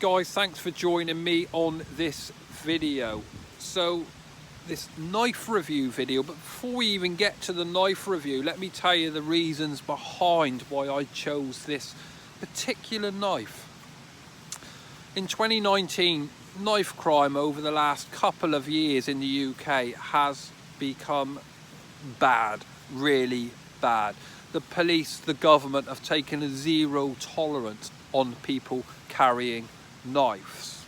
Guys, thanks for joining me on this video. So this knife review video, but before we even get to the knife review, let me tell you the reasons behind why I chose this particular knife. In 2019, knife crime over the last couple of years in the UK has become bad, really bad. The police, the government have taken a zero tolerance on people carrying knives.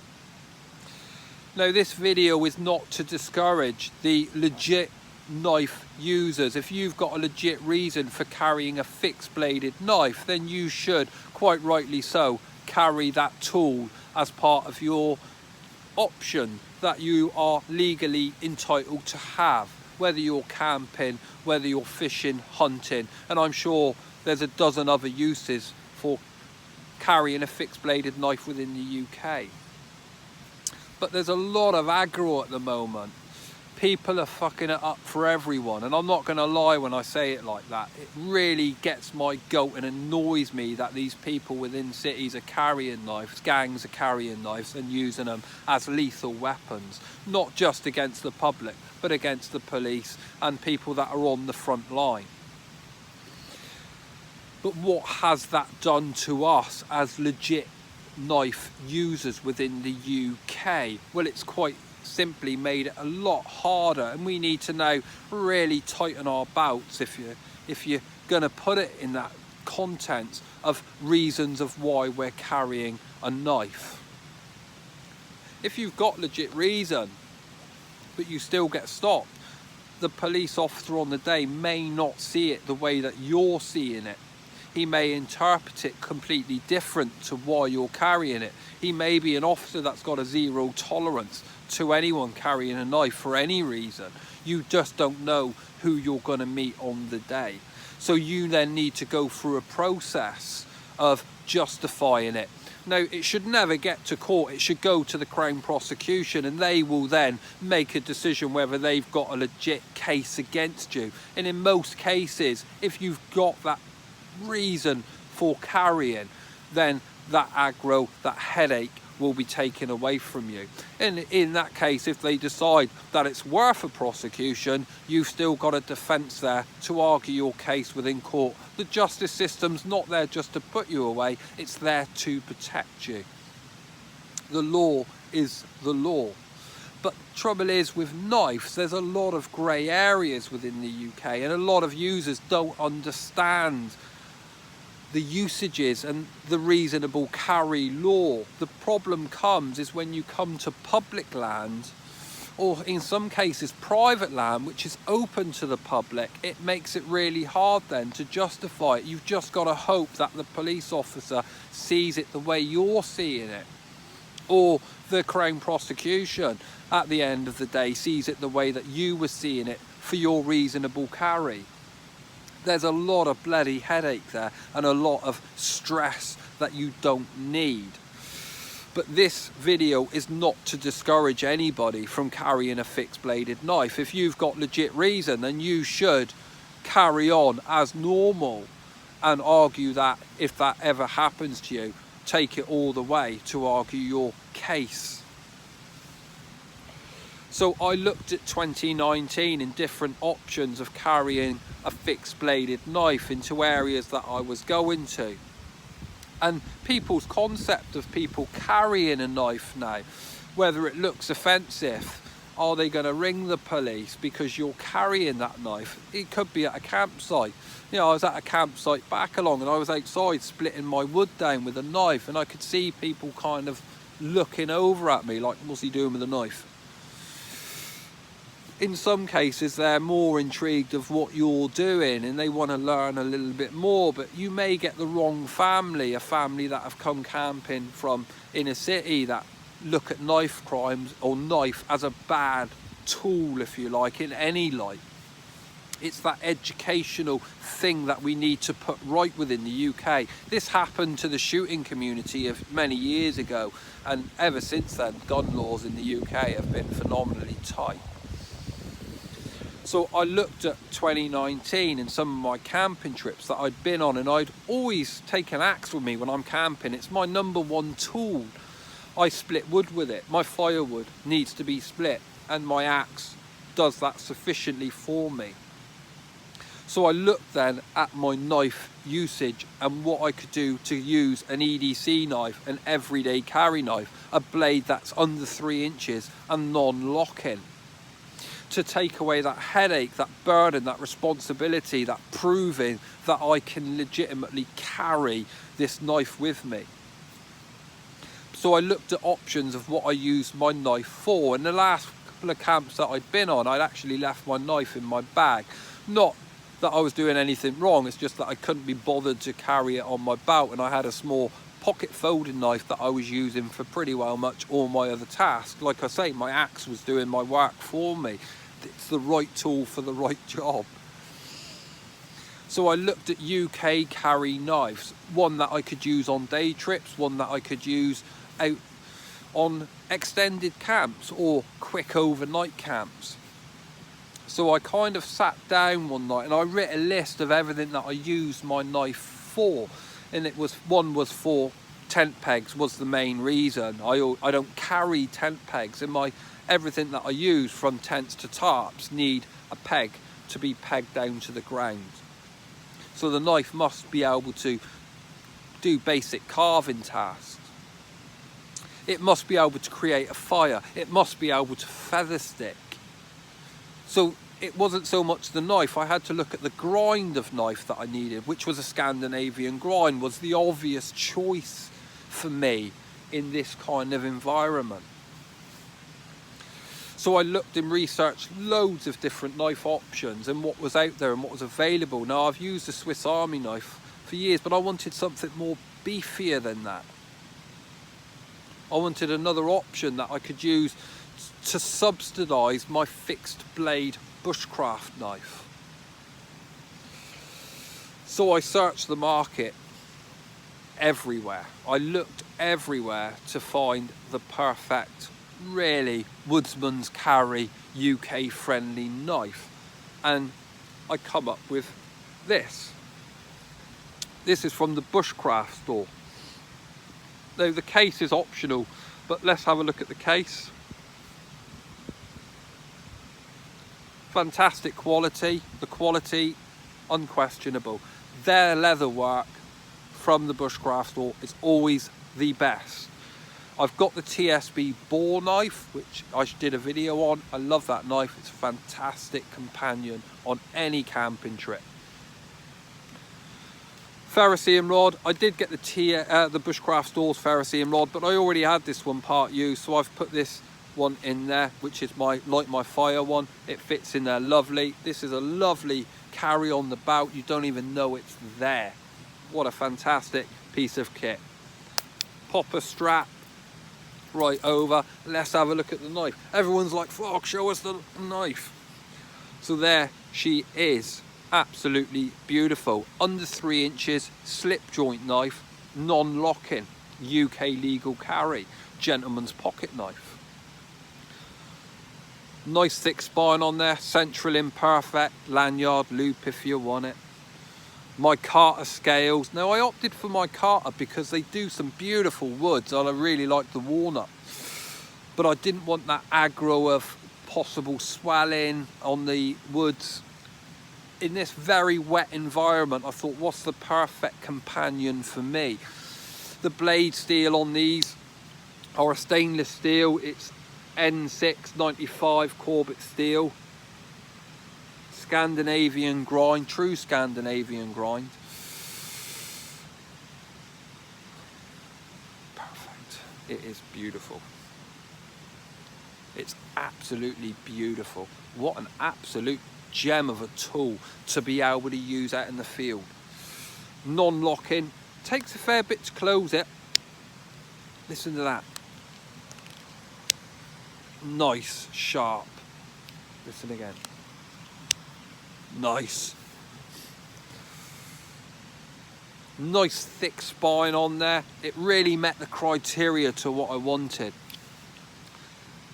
Now, this video is not to discourage the legit knife users. If you've got a legit reason for carrying a fixed bladed knife, then you should, quite rightly so, carry that tool as part of your option that you are legally entitled to have, whether you're camping, whether you're fishing, hunting, and I'm sure there's a dozen other uses for carrying a fixed bladed knife within the UK. But there's a lot of aggro at the moment. People are fucking it up for everyone, and I'm not going to lie when I say it like that. It really gets my goat and annoys me that these people within cities are carrying knives, gangs are carrying knives and using them as lethal weapons, not just against the public, but against the police and people that are on the front line. But what has that done to us as legit knife users within the UK? Well, it's quite simply made it a lot harder, and we need to now really tighten our belts if you're going to put it in that content of reasons of why we're carrying a knife. If you've got legit reason but you still get stopped, the police officer on the day may not see it the way that you're seeing it. He may interpret it completely different to why you're carrying it. He may be an officer that's got a zero tolerance to anyone carrying a knife for any reason. You just don't know who you're going to meet on the day. So you then need to go through a process of justifying it. Now, it should never get to court. It should go to the Crown prosecution, and they will then make a decision whether they've got a legit case against you. And in most cases, if you've got that reason for carrying, then that aggro, that headache will be taken away from you. And in that case, if they decide that it's worth a prosecution, you've still got a defence there to argue your case within court. The justice system's not there just to put you away, it's there to protect you. The law is the law. But trouble is, with knives, there's a lot of grey areas within the UK, and a lot of users don't understand the usages and the reasonable carry law. The problem comes is when you come to public land, or in some cases private land, which is open to the public. It makes it really hard then to justify it. You've just got to hope that the police officer sees it the way you're seeing it, or the Crown prosecution at the end of the day sees it the way that you were seeing it for your reasonable carry. There's a lot of bloody headache there and a lot of stress that you don't need. But this video is not to discourage anybody from carrying a fixed bladed knife. If you've got legit reason, then you should carry on as normal and argue that if that ever happens to you, take it all the way to argue your case. So I looked at 2019 in different options of carrying a fixed bladed knife into areas that I was going to. And people's concept of people carrying a knife now, whether it looks offensive, are they going to ring the police because you're carrying that knife? It could be at a campsite. You know, I was at a campsite back along and I was outside splitting my wood down with a knife, and I could see people kind of looking over at me like, what's he doing with a knife? In some cases, they're more intrigued of what you're doing and they want to learn a little bit more, but you may get the wrong family, a family that have come camping from inner city that look at knife crimes or knife as a bad tool, if you like, in any light. It's that educational thing that we need to put right within the UK. This happened to the shooting community of many years ago, and ever since then, gun laws in the UK have been phenomenally tight. So I looked at 2019 and some of my camping trips that I'd been on, and I'd always take an axe with me when I'm camping. It's my number one tool. I split wood with it. My firewood needs to be split, and my axe does that sufficiently for me. So I looked then at my knife usage and what I could do to use an EDC knife, an everyday carry knife, a blade that's under 3 inches and non-locking, to take away that headache, that burden, that responsibility, that proving that I can legitimately carry this knife with me. So I looked at options of what I used my knife for. In the last couple of camps that I'd been on, I'd actually left my knife in my bag. Not that I was doing anything wrong, it's just that I couldn't be bothered to carry it on my belt, and I had a small pocket folding knife that I was using for pretty well much all my other tasks. Like I say, my axe was doing my work for me. It's the right tool for the right job. So I looked at UK carry knives, one that I could use on day trips, one that I could use out on extended camps or quick overnight camps. So I kind of sat down one night and I wrote a list of everything that I used my knife for, and it was, one was for tent pegs, was the main reason. I don't carry tent pegs, and everything that I use from tents to tarps need a peg to be pegged down to the ground. So the knife must be able to do basic carving tasks. It must be able to create a fire. It must be able to feather stick. So it wasn't so much the knife, I had to look at the grind of knife that I needed, which was a Scandinavian grind, was the obvious choice for me in this kind of environment. So I looked and researched loads of different knife options and what was out there and what was available. Now, I've used a Swiss Army knife for years, but I wanted something more beefier than that. I wanted another option that I could use to subsidise my fixed blade Bushcraft knife. So I searched the market everywhere. I looked everywhere to find the perfect, really, woodsman's carry UK friendly knife, and I come up with this. This is from the Bushcraft store. Now the case is optional, but let's have a look at the case. Fantastic quality, the quality unquestionable. Their leather work from the Bushcraft store is always the best. I've got the TSB bore knife, which I did a video on. I love that knife, it's a fantastic companion on any camping trip. Ferrocerium rod, I did get the Bushcraft store's ferrocerium rod, but I already had this one part used, so I've put this one in there, which is like my fire one. It fits in there lovely. This is a lovely carry on the belt, you don't even know it's there. What a fantastic piece of kit. Pop a strap right over, let's have a look at the knife. Everyone's like, fuck, show us the knife. So there she is, absolutely beautiful. Under 3 inches, slip joint knife, non-locking, UK legal carry, gentleman's pocket knife. Nice thick spine on there, central imperfect, lanyard loop if you want it. Micarta scales. Now I opted for micarta because they do some beautiful woods and I really like the walnut, but I didn't want that aggro of possible swelling on the woods. In this very wet environment, I thought, what's the perfect companion for me? The blade steel on these are a stainless steel. It's N6 95 Corbett steel. Scandinavian grind, true Scandinavian grind. Perfect. It is beautiful. It's absolutely beautiful. What an absolute gem of a tool to be able to use out in the field. Non-locking, takes a fair bit to close it. Listen to that. Nice, sharp. Listen again. Nice. Nice thick spine on there. It really met the criteria to what I wanted.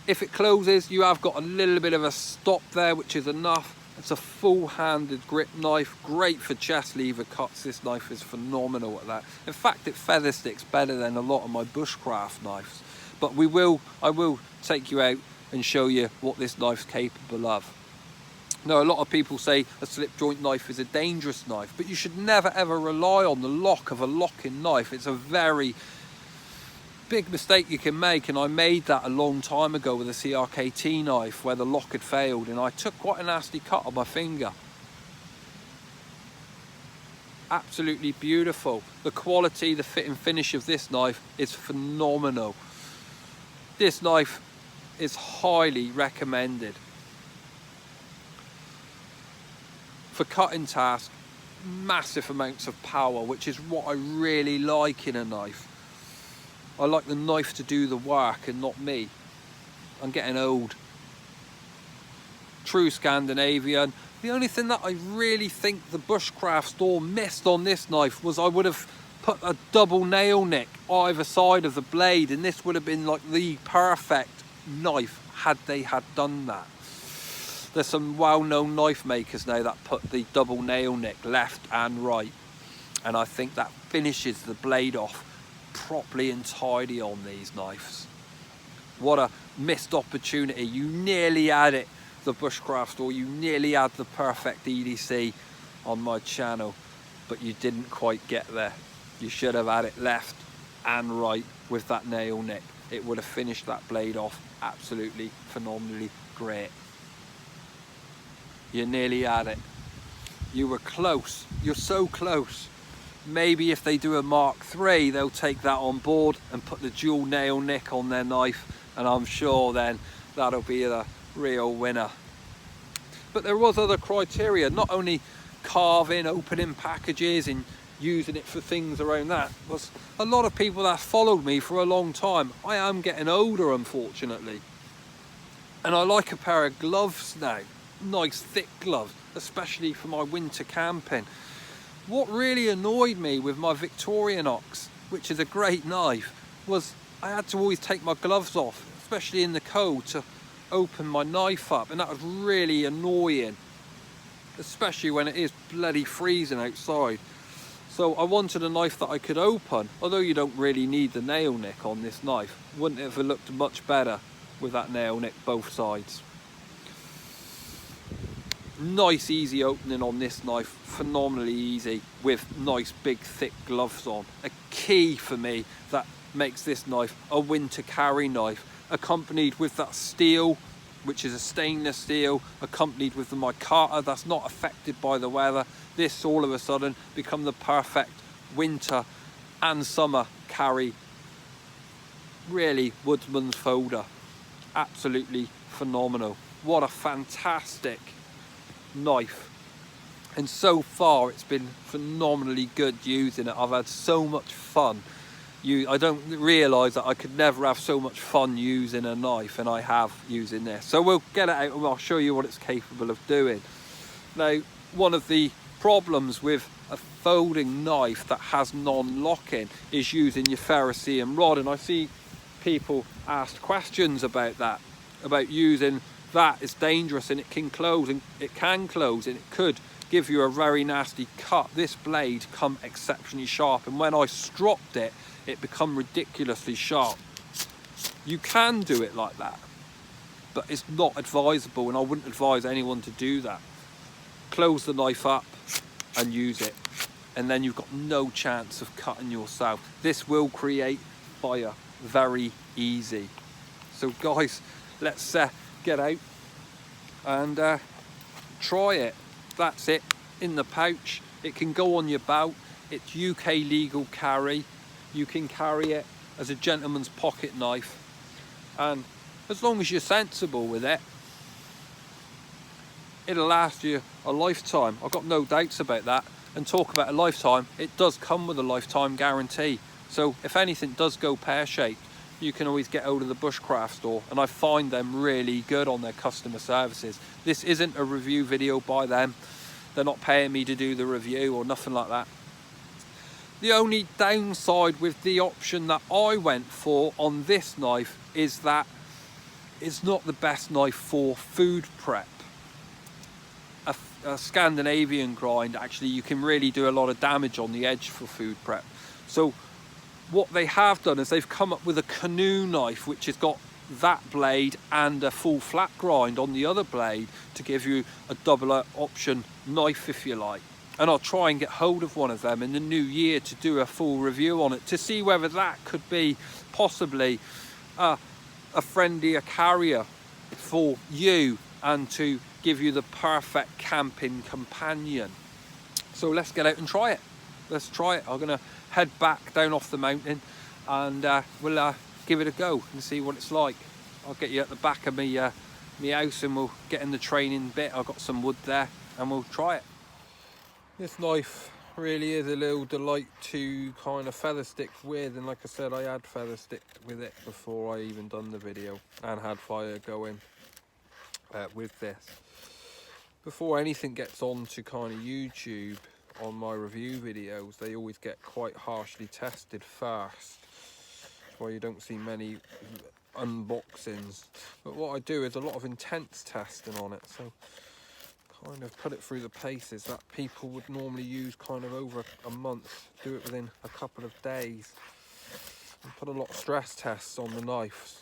If it closes, you have got a little bit of a stop there, which is enough. It's a full-handed grip knife, great for chest lever cuts. This knife is phenomenal at that. In fact, it feather sticks better than a lot of my Bushcraft knives. But I will take you out and show you what this knife's capable of. Now, a lot of people say a slip joint knife is a dangerous knife, but you should never ever rely on the lock of a locking knife. It's a very big mistake you can make, and I made that a long time ago with a CRKT knife where the lock had failed, and I took quite a nasty cut on my finger. Absolutely beautiful. The quality, the fit and finish of this knife is phenomenal. This knife is highly recommended for cutting tasks. Massive amounts of power, which is what I really like in a knife. I like the knife to do the work and not me. I'm getting old. True Scandinavian. The only thing that I really think the Bushcraft store missed on this knife was I would have put a double nail nick either side of the blade, and this would have been like the perfect knife had they had done that. There's some well-known knife makers now that put the double nail nick left and right, and I think that finishes the blade off properly and tidy on these knives. What a missed opportunity. You nearly had it, the Bushcraft store, you nearly had the perfect EDC on my channel, but you didn't quite get there. You should have had it left and right with that nail nick. It would have finished that blade off absolutely phenomenally great. You nearly had it. You were close. You're so close. Maybe if they do a Mark III, they'll take that on board and put the dual nail nick on their knife, and I'm sure then that'll be the real winner. But there was other criteria, not only carving, opening packages and using it for things around that. Was a lot of people that followed me for a long time. I am getting older, unfortunately, and I like a pair of gloves now, nice thick gloves, especially for my winter camping. What really annoyed me with my Victorinox, which is a great knife, was I had to always take my gloves off, especially in the cold, to open my knife up, and that was really annoying, especially when it is bloody freezing outside. So I wanted a knife that I could open, although you don't really need the nail nick on this knife. Wouldn't it have looked much better with that nail nick both sides? Nice easy opening on this knife, phenomenally easy with nice big thick gloves on. A key for me that makes this knife a winter carry knife, accompanied with that steel, which is a stainless steel, accompanied with the micarta that's not affected by the weather. This all of a sudden become the perfect winter and summer carry. Really, Woodsman's folder, absolutely phenomenal. What a fantastic knife, and so far it's been phenomenally good using it. I've had so much fun. I don't realise that I could never have so much fun using a knife, and I have using this. So we'll get it out and I'll show you what it's capable of doing. Now, one of the problems with a folding knife that has non-locking is using your ferrocerium rod, and I see people ask questions about that, about using that. It's dangerous and it can close, and it could give you a very nasty cut. This blade come exceptionally sharp, and when I stropped it, it become ridiculously sharp. You can do it like that, but it's not advisable, and I wouldn't advise anyone to do that. Close the knife up and use it, and then you've got no chance of cutting yourself. This will create fire very easy. So guys, let's get out and try it. That's it, in the pouch. It can go on your belt. It's UK legal carry. You can carry it as a gentleman's pocket knife, and as long as you're sensible with it, it'll last you a lifetime. I've got no doubts about that. And talk about a lifetime, it does come with a lifetime guarantee. So if anything does go pear-shaped, you can always get hold of the Bushcraft store, and I find them really good on their customer services. This isn't a review video by them. They're not paying me to do the review or nothing like that. The only downside with the option that I went for on this knife is that it's not the best knife for food prep. A Scandinavian grind, actually, you can really do a lot of damage on the edge for food prep. So What they have done is they've come up with a canoe knife, which has got that blade and a full flat grind on the other blade to give you a double option knife, if you like. And I'll try and get hold of one of them in the new year to do a full review on it, to see whether that could be possibly a friendlier carrier for you and to give you the perfect camping companion. So let's get out and try it. Let's try it. I'm gonna head back down off the mountain and we'll give it a go and see what it's like. I'll get you at the back of me house and we'll get in the training bit. I've got some wood there and we'll try it. This knife really is a little delight to kind of feather stick with, and like I said, I had feather sticked with it before I even done the video and had fire going with this. Before anything gets on to kind of YouTube on my review videos, they always get quite harshly tested first. That's why you don't see many unboxings. But what I do is a lot of intense testing on it, so kind of put it through the paces that people would normally use kind of over a month, do it within a couple of days, and put a lot of stress tests on the knives.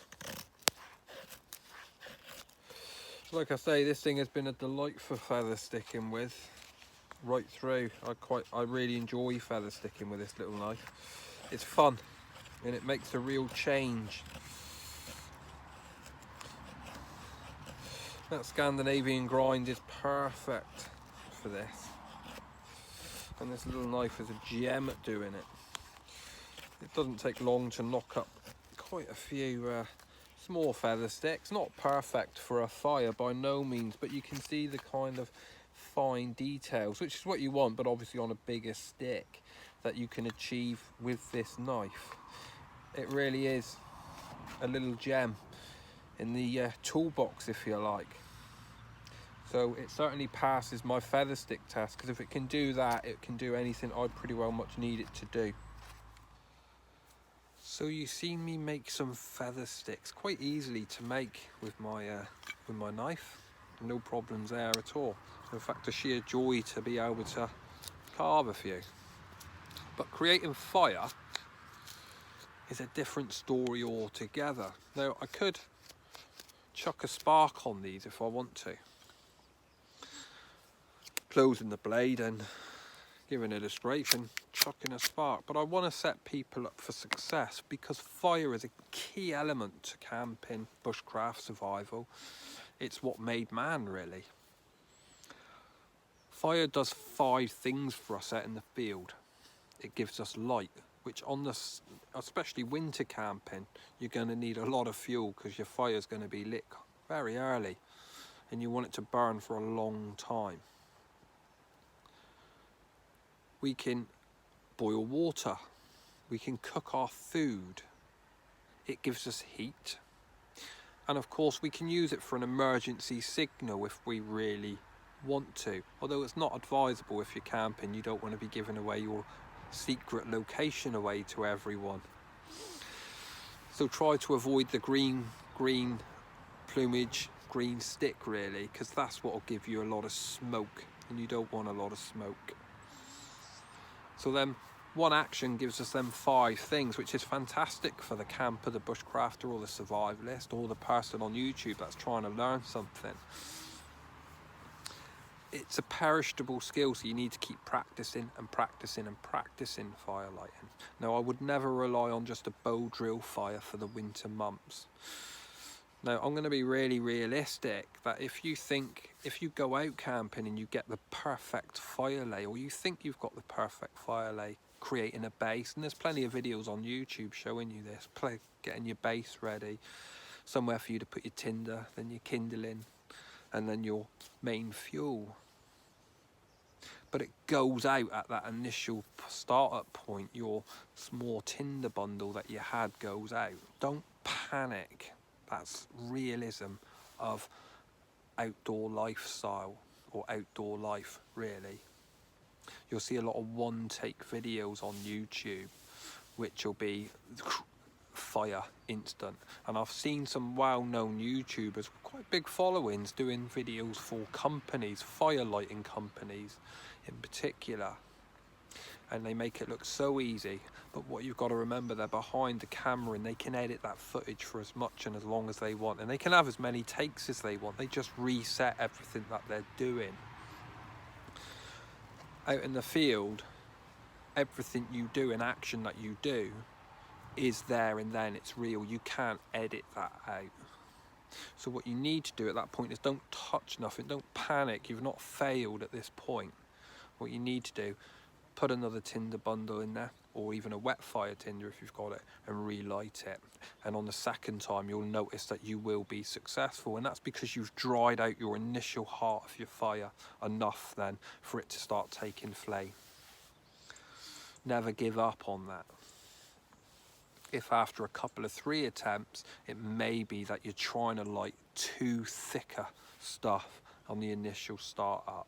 So like I say, this thing has been a delight for feather sticking with right through. I really enjoy feather sticking with this little knife. It's fun and it makes a real change. That Scandinavian grind is perfect for this, and this little knife is a gem at doing it. It doesn't take long to knock up quite a few small feather sticks. Not perfect for a fire by no means, but you can see the kind of fine details, which is what you want, but obviously on a bigger stick, that you can achieve with this knife. It really is a little gem in the toolbox, if you like. So it certainly passes my feather stick test, because if it can do that, it can do anything I pretty well much need it to do. So you've seen me make some feather sticks quite easily to make with my knife. No problems there at all. In fact, a sheer joy to be able to carve a few. But creating fire is a different story altogether. Now, I could chuck a spark on these if I want to, closing the blade and giving it a scrape and chucking a spark, but I want to set people up for success, because fire is a key element to camping, bushcraft, survival. It's what made man, really. Fire does 5 things for us out in the field. It gives us light, which on this, especially winter camping, you're going to need a lot of fuel, because your fire's going to be lit very early and you want it to burn for a long time. We can boil water, we can cook our food, it gives us heat, and of course we can use it for an emergency signal if we really want to, although it's not advisable if you're camping. You don't want to be giving away your secret location away to everyone. So try to avoid the green plumage, green stick really, because that's what will give you a lot of smoke, and you don't want a lot of smoke. So then one action gives us them 5 things, which is fantastic for the camper, the bushcrafter, or the survivalist, or the person on YouTube that's trying to learn something. It's a perishable skill, so you need to keep practicing and practicing and practicing fire lighting. Now, I would never rely on just a bow drill fire for the winter months. Now, I'm going to be really realistic that if you go out camping and you get the perfect fire lay, or you think you've got the perfect fire lay, creating a base, and there's plenty of videos on YouTube showing you this, getting your base ready, somewhere for you to put your tinder, then your kindling, and then your main fuel. But it goes out at that initial start-up point. Your small tinder bundle that you had goes out. Don't panic. That's realism of outdoor lifestyle, or outdoor life, really. You'll see a lot of one-take videos on YouTube, which will be fire instant. And I've seen some well-known YouTubers with quite big followings doing videos for companies, fire lighting companies in particular. and they make it look so easy. But what you've got to remember, they're behind the camera and they can edit that footage for as much and as long as they want, and they can have as many takes as they want. They just reset everything that they're doing. Out in the field, everything you do, an action that you do, is there and then, it's real. You can't edit that out. So what you need to do at that point is don't touch nothing, don't panic, you've not failed at this point. What you need to do, put another tinder bundle in there, or even a wet fire tinder if you've got it, and relight it. And on the second time you'll notice that you will be successful, and that's because you've dried out your initial heart of your fire enough then for it to start taking flame. Never give up on that. If after a couple of 3 attempts, it may be that you're trying to light too thicker stuff on the initial start up.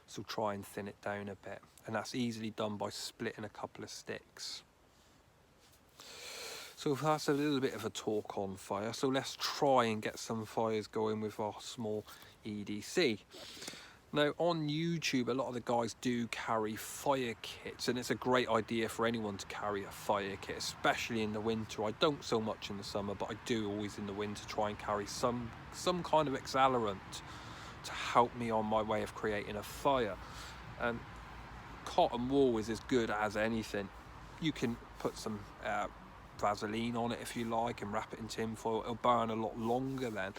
So try and thin it down a bit. And that's easily done by splitting a couple of sticks. So that's a little bit of a talk on fire. So let's try and get some fires going with our small EDC. Now on YouTube, a lot of the guys do carry fire kits, and it's a great idea for anyone to carry a fire kit, especially in the winter. I don't so much in the summer, but I do always in the winter try and carry some kind of accelerant to help me on my way of creating a fire. And cotton wool is as good as anything. You can put some Vaseline on it if you like and wrap it in tin foil. It'll burn a lot longer then.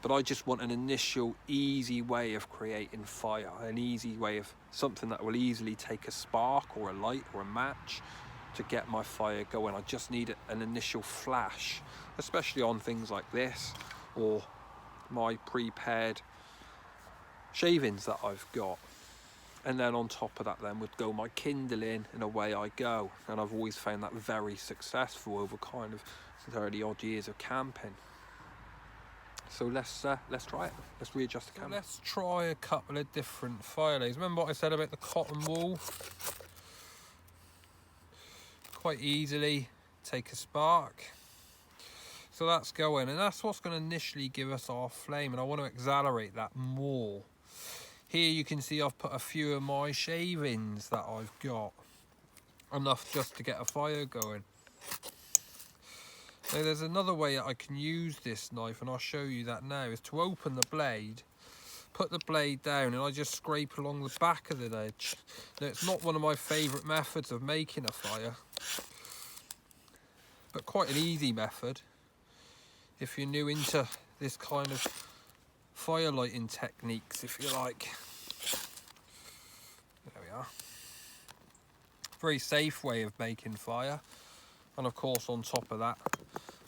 But I just want an initial easy way of creating fire, an easy way of something that will easily take a spark or a light or a match to get my fire going. I just need an initial flash, especially on things like this or my prepared shavings that I've got. And then on top of that then would go my kindling, and away I go. And I've always found that very successful over kind of 30 odd years of camping. So let's try it. Let's readjust the camera. Let's try a couple of different fire lays. Remember what I said about the cotton wool? Quite easily take a spark. So that's going, and that's what's going to initially give us our flame, and I want to accelerate that more. Here you can see I've put a few of my shavings that I've got, enough just to get a fire going. Now there's another way that I can use this knife, and I'll show you that now, is to open the blade, put the blade down, and I just scrape along the back of the edge. Now it's not one of my favourite methods of making a fire, but quite an easy method if you're new into this kind of fire lighting techniques, if you like. There we are. Very safe way of making fire. And of course on top of that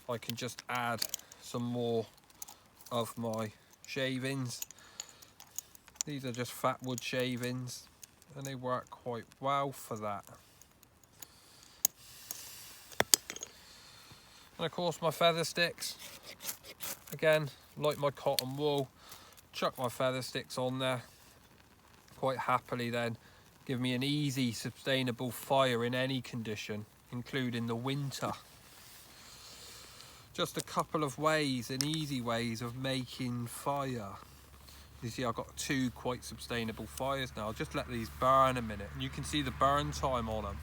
I can just add some more of my shavings. These are just fat wood shavings and they work quite well for that. And of course my feather sticks, again like my cotton wool, chuck my feather sticks on there quite happily, then give me an easy sustainable fire in any condition, including the winter. Just a couple of ways and easy ways of making fire. You see I've got 2 quite sustainable fires now. I'll just let these burn a minute and you can see the burn time on them.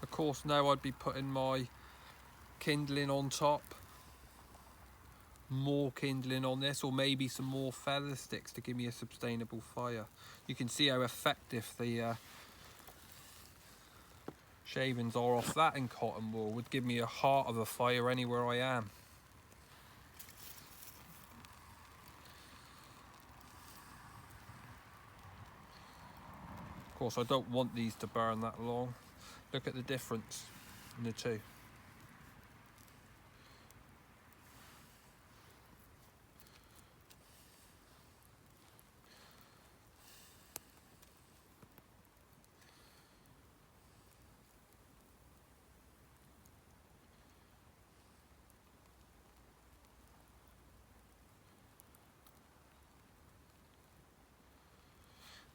Of course now I'd be putting my kindling on top, more kindling on this, or maybe some more feather sticks to give me a sustainable fire. You can see how effective the shavings are off that in cotton wool. Would give me a heart of a fire anywhere I am. Of course I don't want these to burn that long. Look at the difference in the two.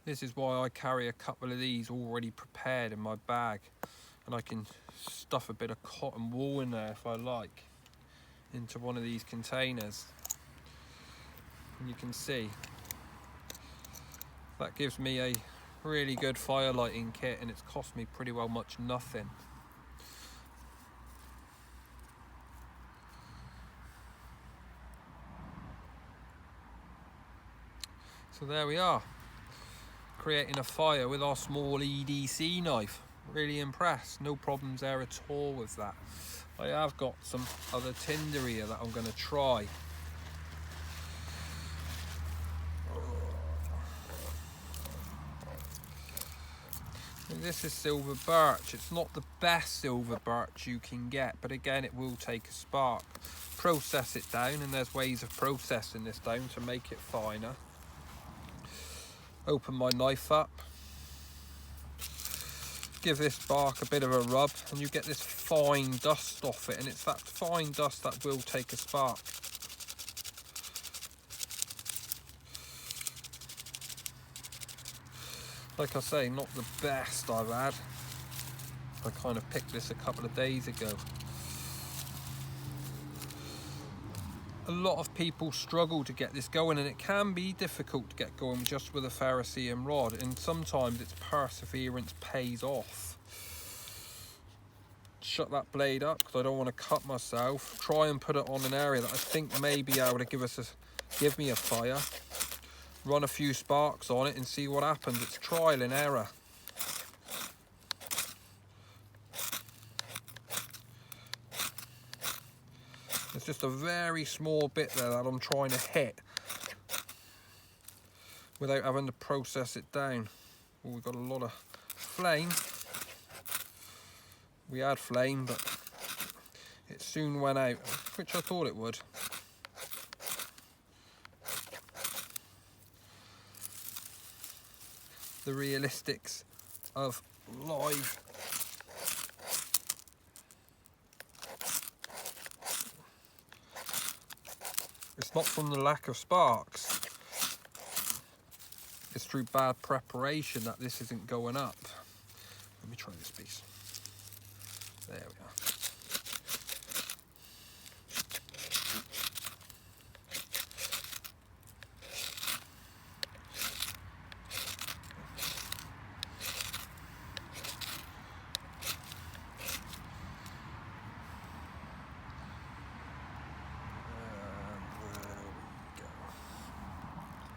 This is why I carry a couple of these already prepared in my bag, and I can stuff a bit of cotton wool in there if I like, into one of these containers. And you can see that gives me a really good fire lighting kit, and it's cost me pretty well much nothing. So there we are, creating a fire with our small EDC knife. Really impressed, no problems there at all with that. I have got some other tinder here that I'm going to try. And this is silver birch. It's not the best silver birch you can get, but again, it will take a spark. Process it down, and there's ways of processing this down to make it finer. Open my knife up, give this bark a bit of a rub, and you get this fine dust off it, and it's that fine dust that will take a spark. Like I say, not the best I've had. I kind of picked this a couple of days ago. A lot of people struggle to get this going, and it can be difficult to get going just with a Ferrocerium rod, and sometimes its perseverance pays off. Shut that blade up because I don't want to cut myself. Try and put it on an area that I think may be able to give me a fire. Run a few sparks on it and see what happens. It's trial and error. It's just a very small bit there that I'm trying to hit without having to process it down. Oh, we've got a lot of flame. We had flame, but it soon went out, which I thought it would. The realistics of live. It's not from the lack of sparks. It's through bad preparation that this isn't going up. Let me try this piece. There we are.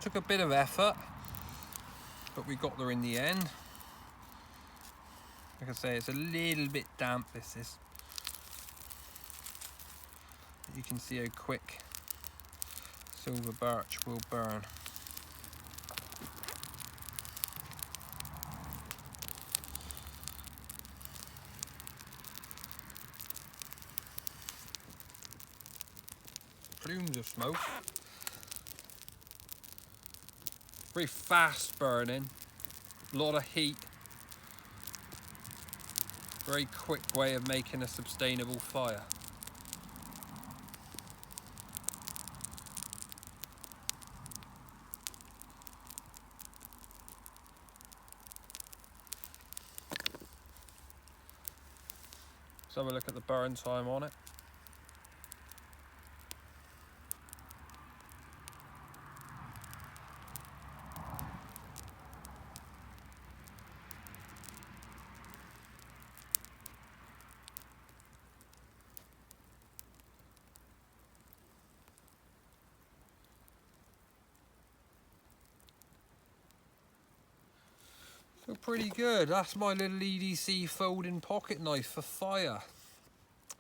Took a bit of effort, but we got there in the end. Like I say, it's a little bit damp, this is. You can see how quick silver birch will burn. Plumes of smoke. Very fast burning, a lot of heat. Very quick way of making a sustainable fire. Let's have a look at the burn time on it. So pretty good. That's my little EDC folding pocket knife for fire.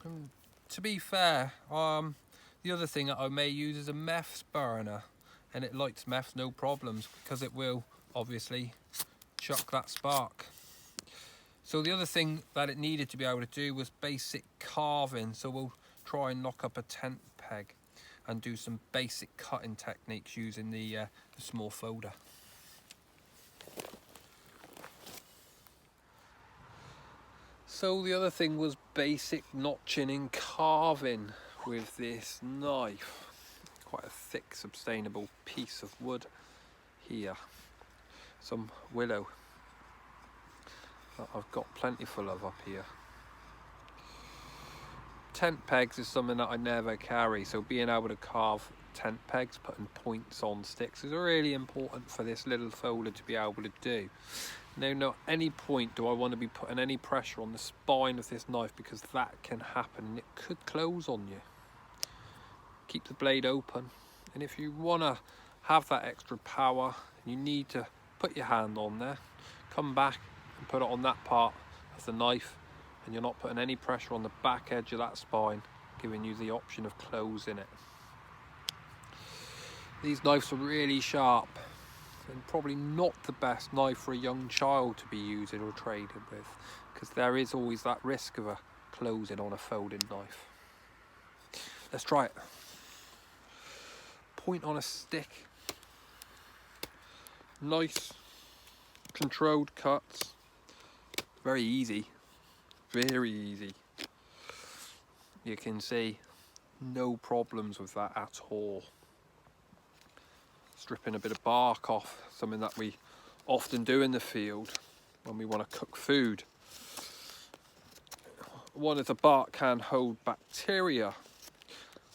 And to be fair, the other thing that I may use is a meths burner, and it lights meths no problems because it will obviously chuck that spark. So the other thing that it needed to be able to do was basic carving. So we'll try and knock up a tent peg and do some basic cutting techniques using the small folder. So the other thing was basic notching and carving with this knife. Quite a thick, sustainable piece of wood here. Some willow that I've got plentiful of up here. Tent pegs is something that I never carry, so being able to carve tent pegs, putting points on sticks is really important for this little folder to be able to do. Now, not any point do I want to be putting any pressure on the spine of this knife, because that can happen and it could close on you. Keep the blade open, and if you want to have that extra power, you need to put your hand on there, come back and put it on that part of the knife, and you're not putting any pressure on the back edge of that spine, giving you the option of closing it. These knives are really sharp and probably not the best knife for a young child to be using or trading with, because there is always that risk of a closing on a folding knife. Let's try it. Point on a stick. Nice controlled cuts. Very easy. Very easy. You can see no problems with that at all. Stripping a bit of bark off, something that we often do in the field when we want to cook food. One is the bark can hold bacteria,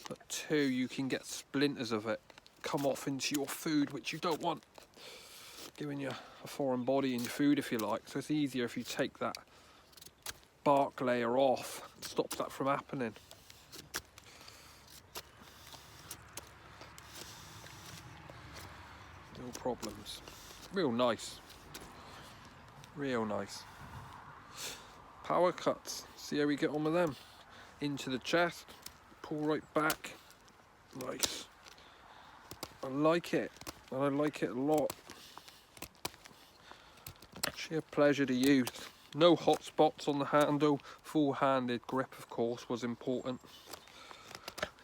but two, you can get splinters of it come off into your food, which you don't want, giving you a foreign body in your food if you like. So it's easier if you take that bark layer off. It stops that from happening. No problems. Real nice. Real nice. Power cuts. See how we get on with them. Into the chest. Pull right back. Nice. I like it. And I like it a lot. Sheer pleasure to use. No hot spots on the handle. Full-handed grip, of course, was important.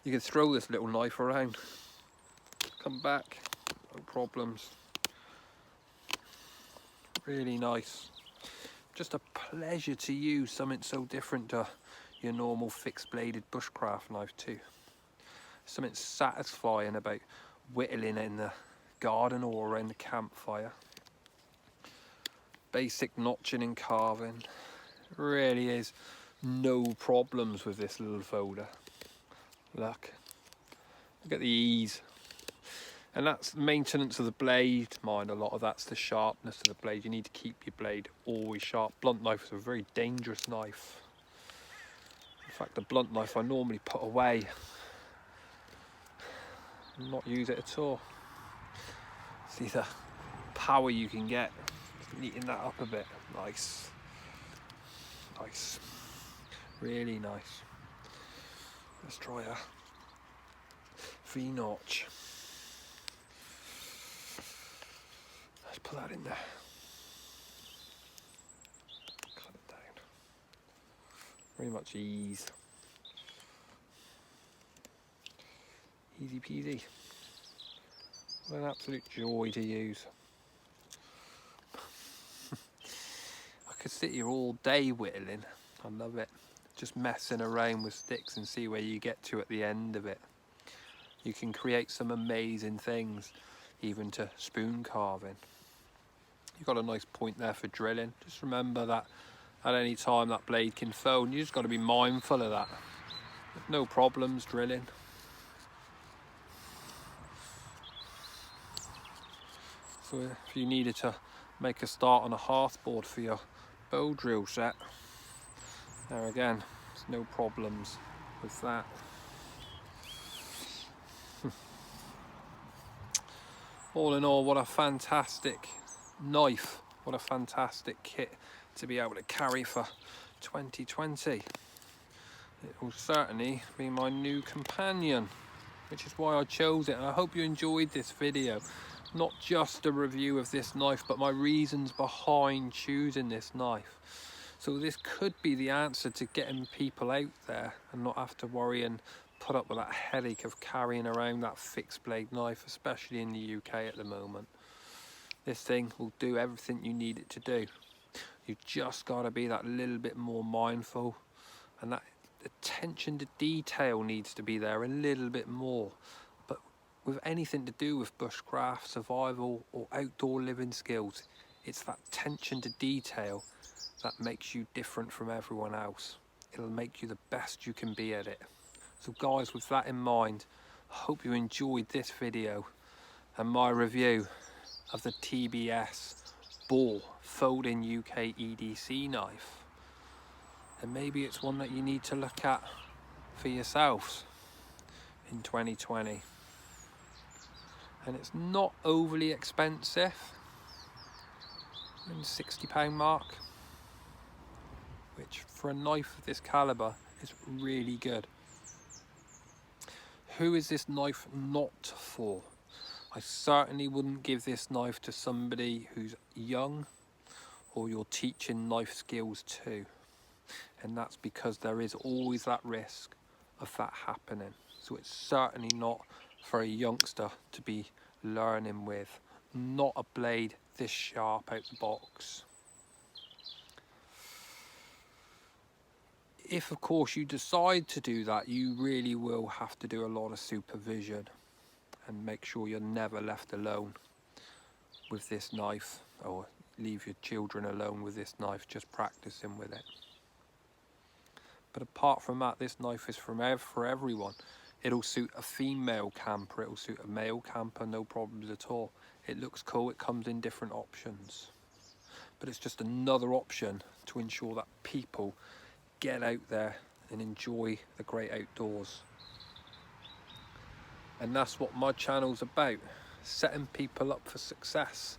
You can throw this little knife around. Come back. No problems. Really nice. Just a pleasure to use something so different to your normal fixed bladed bushcraft knife too. Something satisfying about whittling in the garden or around the campfire. Basic notching and carving. Really is no problems with this little folder. Look at the ease. And that's maintenance of the blade, mind. A lot of that's the sharpness of the blade. You need to keep your blade always sharp. Blunt knife is a very dangerous knife. In fact, the blunt knife I normally put away and not use it at all. See the power you can get. Just neaten that up a bit. Nice. Nice. Really nice. Let's try a V-notch. Let's put that in there. Cut it down. Very much ease. Easy peasy. What an absolute joy to use. I could sit here all day whittling. I love it. Just messing around with sticks and see where you get to at the end of it. You can create some amazing things, even to spoon carving. You've got a nice point there for drilling. Just remember that at any time that blade can fold, and you just got to be mindful of that. No problems drilling. So if you needed to make a start on a hearthboard for your bow drill set, there again, there's no problems with that. All in all, what a fantastic knife, what a fantastic kit to be able to carry for 2020. It will certainly be my new companion, which is why I chose it, and I hope you enjoyed this video. Not just a review of this knife, but my reasons behind choosing this knife. So this could be the answer to getting people out there and not have to worry and put up with that headache of carrying around that fixed blade knife, especially in the UK at the moment. This thing will do everything you need it to do. You've just got to be that little bit more mindful, and that attention to detail needs to be there a little bit more. But with anything to do with bushcraft, survival or outdoor living skills, it's that attention to detail that makes you different from everyone else. It'll make you the best you can be at it. So guys, with that in mind, Hope you enjoyed this video and my review of the TBS Folding UK EDC knife. And maybe it's one that you need to look at for yourselves in 2020. And it's not overly expensive, in the £60 mark, which for a knife of this caliber is really good. Who is this knife not for? I certainly wouldn't give this knife to somebody who's young or you're teaching knife skills to. And that's because there is always that risk of that happening. So it's certainly not for a youngster to be learning with. Not a blade this sharp out the box. If of course you decide to do that, you really will have to do a lot of supervision and make sure you're never left alone with this knife, or leave your children alone with this knife just practicing with it. But apart from that, this knife is for everyone. It'll suit a female camper, it'll suit a male camper, no problems at all. It looks cool, it comes in different options. But it's just another option to ensure that people get out there and enjoy the great outdoors. And that's what my channel's about, setting people up for success,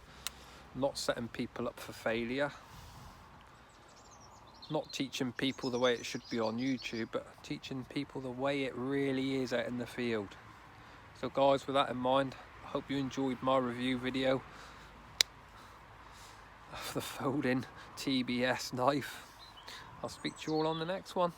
not setting people up for failure. Not teaching people the way it should be on YouTube, but teaching people the way it really is out in the field. So guys, with that in mind, I hope you enjoyed my review video of the Folding TBS knife. I'll speak to you all on the next one.